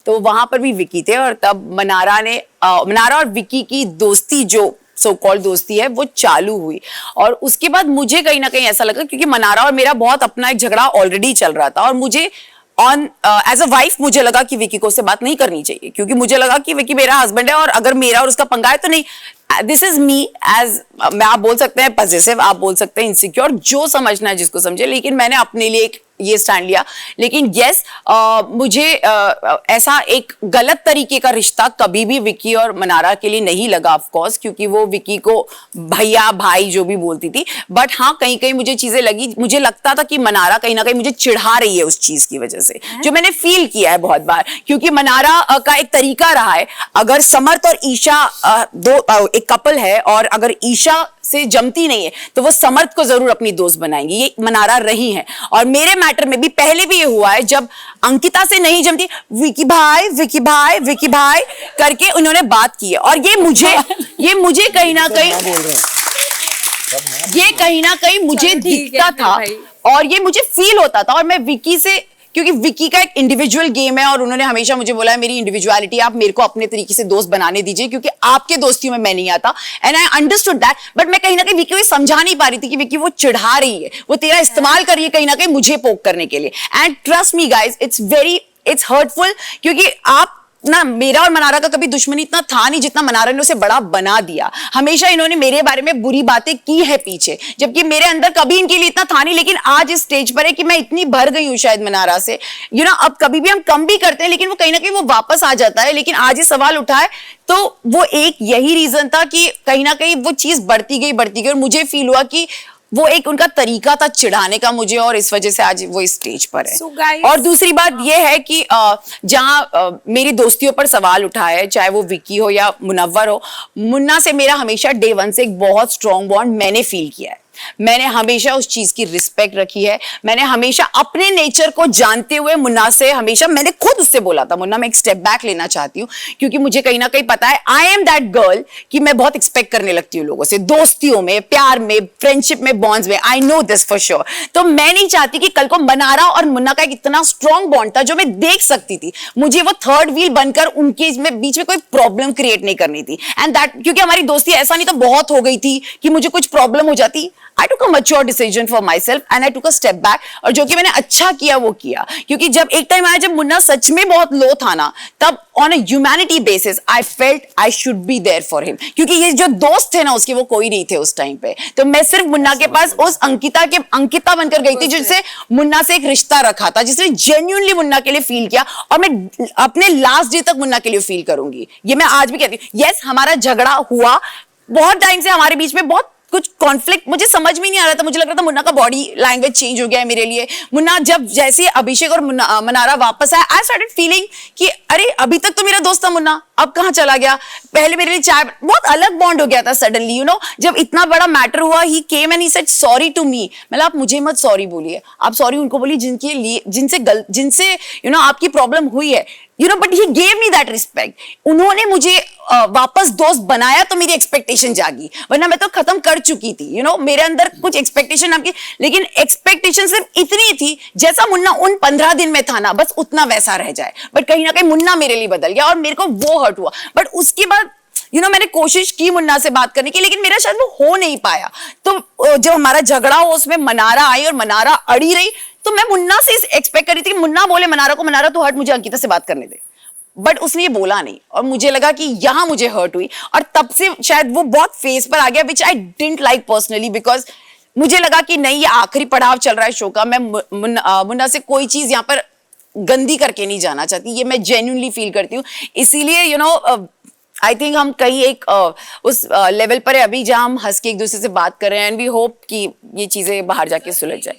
तो वहां पर भी विकी थे और तब मनारा और विकी की दोस्ती जो सो कॉल्ड दोस्ती है वो चालू हुई। और उसके बाद मुझे कहीं ना कहीं ऐसा लगा, क्योंकि मनारा और मेरा बहुत अपना एक झगड़ा ऑलरेडी चल रहा था और मुझे एज अ वाइफ मुझे लगा कि विकी को उससे बात नहीं करनी चाहिए, क्योंकि मुझे लगा कि विकी मेरा हस्बैंड है और अगर मेरा और उसका पंगा है तो नहीं। दिस इज मी एज मैं, आप बोल सकते हैं पॉजिटिव, आप बोल सकते हैं इनसिक्योर, जो समझना है जिसको समझे, लेकिन मैंने अपने लिए ये स्टैंड लिया। लेकिन यस, मुझे ऐसा एक गलत तरीके का रिश्ता कभी भी विकी और मनारा के लिए नहीं लगा, ऑफ कोर्स, क्योंकि वो विकी को भैया भाई जो भी बोलती थी। बट हाँ, कहीं कहीं मुझे चीजें लगी, मुझे लगता था कि मनारा कहीं ना कहीं मुझे चिढ़ा रही है उस चीज की वजह से, जो मैंने फील किया है बहुत बार। क्योंकि मनारा का एक तरीका रहा है, अगर समर्थ और ईशा एक कपल है और अगर ईशा से जमती नहीं है तो वो समर्थ को जरूर अपनी दोस्त बनाएंगी, ये मनारा रही है। और मेरे मैटर में भी पहले भी ये हुआ है, जब अंकिता से नहीं जमती, विकी भाई विकी भाई विकी भाई करके उन्होंने बात की है। और ये मुझे कहीं ना कहीं मुझे दिखता था और ये मुझे फील होता था। और मैं विकी से, क्योंकि विकी का एक इंडिविजुअल गेम है और उन्होंने हमेशा मुझे बोला है मेरी इंडिविजुअलिटी आप मेरे को अपने तरीके से दोस्त बनाने दीजिए, क्योंकि आपके दोस्तियों में मैं नहीं आता। And I understood that, but मैं कहीं ना कहीं विकी को समझा नहीं पा रही थी कि विकी वो चिढ़ा रही है, वो तेरा इस्तेमाल कर रही है कहीं ना कहीं मुझे पोक करने के लिए। And trust me guys, it's hurtful, क्योंकि आप ना, मेरा और मनारा का कभी दुश्मनी इतना था नहीं जितना मनारा ने उसे बड़ा बना दिया। हमेशा इन्होंने मेरे बारे में बुरी बातें की है पीछे, जबकि मेरे अंदर कभी इनके लिए इतना था नहीं। लेकिन आज इस स्टेज पर है कि मैं इतनी भर गई हूं शायद मनारा से, अब कभी भी हम कम भी करते हैं लेकिन वो कहीं ना कहीं वो वापस आ जाता है। लेकिन आज ये सवाल उठा है तो वो एक यही रीजन था कि कहीं ना कहीं वो चीज बढ़ती गई और मुझे फील हुआ कि वो एक उनका तरीका था चिढ़ाने का मुझे, और इस वजह से आज वो इस स्टेज पर है। और दूसरी बात ये है कि जहां मेरी दोस्तियों पर सवाल उठा है, चाहे वो विकी हो या मुनव्वर हो, मुन्ना से मेरा हमेशा डे वन से एक बहुत स्ट्रॉन्ग बॉन्ड मैंने फील किया है। मैंने हमेशा उस चीज की रिस्पेक्ट रखी है। मैंने हमेशा अपने नेचर को जानते हुए मुन्ना से हमेशा, मैंने खुद उससे बोला था, मुन्ना मैं एक स्टेप बैक लेना चाहती हूँ, क्योंकि मुझे कहीं ना कहीं पता है आई एम दैट गर्ल कि मैं बहुत एक्सपेक्ट करने लगती हूँ लोगों से, दोस्तियों में, प्यार में, फ्रेंडशिप में, बॉन्ड्स में। I know this for sure. तो मैं नहीं चाहती कि कल को मनारा और मुन्ना का एक इतना स्ट्रॉन्ग बॉन्ड था जो मैं देख सकती थी, मुझे वो थर्ड व्हील बनकर उनके बीच में कोई प्रॉब्लम क्रिएट नहीं करनी थी। एंड दैट, क्योंकि हमारी दोस्ती ऐसा नहीं तो बहुत हो गई थी कि मुझे कुछ प्रॉब्लम हो जाती। I took a mature decision for myself and I took a step back, और जो कि मैंने अच्छा किया वो किया, क्योंकि जब एक टाइम आया जब मुन्ना सच में बहुत लो था ना, तब on a humanity basis I felt I should be there for him, क्योंकि ये जो दोस्त थे ना उसके, वो कोई नहीं थे उस टाइम पे। तो मैं सिर्फ मुन्ना के पास उस अंकिता बनकर गई थी जिससे मुन्ना से एक रिश्ता रखा था, जिसने जेन्युइनली मुन्ना के लिए फील किया, और मैं अपने लास्ट डे तक मुन्ना के लिए फील करूंगी। ये मैं आज भी कहती हूँ। यस, हमारा झगड़ा हुआ, बहुत टाइम से हमारे बीच में बहुत कुछ कॉन्फ्लिक्ट, मुझे समझ में नहीं आ रहा था। मुझे लग रहा था मुन्ना का बॉडी लैंग्वेज चेंज हो गया है मेरे लिए। मुन्ना जब जैसे अभिषेक और मनारा वापस आया, आई स्टार्टेड फीलिंग कि अरे अभी तक तो मेरा दोस्त था मुन्ना, अब कहाँ चला गया। पहले मेरे लिए चाय, बहुत अलग बॉन्ड हो गया था सडनली, जब इतना बड़ा मैटर हुआ, he came and he said sorry to me. मतलब आप मुझे मत सॉरी बोलिए, आप सॉरी उनको बोलिए जिनके लिए, जिनसे आपकी प्रॉब्लम हुई है, but he gave me that respect. उन्होंने मुझे वापस दोस्त बनाया तो मेरी एक्सपेक्टेशन जागी, वरना मैं तो खत्म कर चुकी थी। मेरे अंदर कुछ एक्सपेक्टेशन आपकी, लेकिन एक्सपेक्टेशन सिर्फ इतनी थी जैसा मुन्ना उन 15 दिन में था ना, बस उतना वैसा रह जाए। बट कहीं ना कहीं मुन्ना मेरे लिए बदल गया और मेरे को वो हर्ट हुआ। बट उसके बाद मैंने कोशिश की मुन्ना से बात करने की, लेकिन मेरा शायद वो हो नहीं पाया। तो जब हमारा झगड़ा हो उसमें मनारा आई और मनारा अड़ी रही, तो मैं मुन्ना से एक्सपेक्ट कर रही थी कि मुन्ना बोले मनारा को, मनारा तो हट, मुझे अंकिता से बात करने दे। बट उसने ये बोला नहीं, और मुझे लगा कि यहां मुझे हर्ट हुई, और तब से शायद वो बहुत फेस पर आ गया, which I didn't like personally, because मुझे लगा कि नहीं, ये आखिरी पड़ाव चल रहा है शो का। मैं मुन्ना से कोई चीज यहाँ पर गंदी करके नहीं जाना चाहती, ये मैं जेन्युइनली फील करती हूँ। इसीलिए आई थिंक हम कहीं एक उस लेवल पर है अभी जहां हम हंस के एक दूसरे से बात कर रहे हैं, एंड वी होप कि ये चीजें बाहर जाके सुलझ जाए।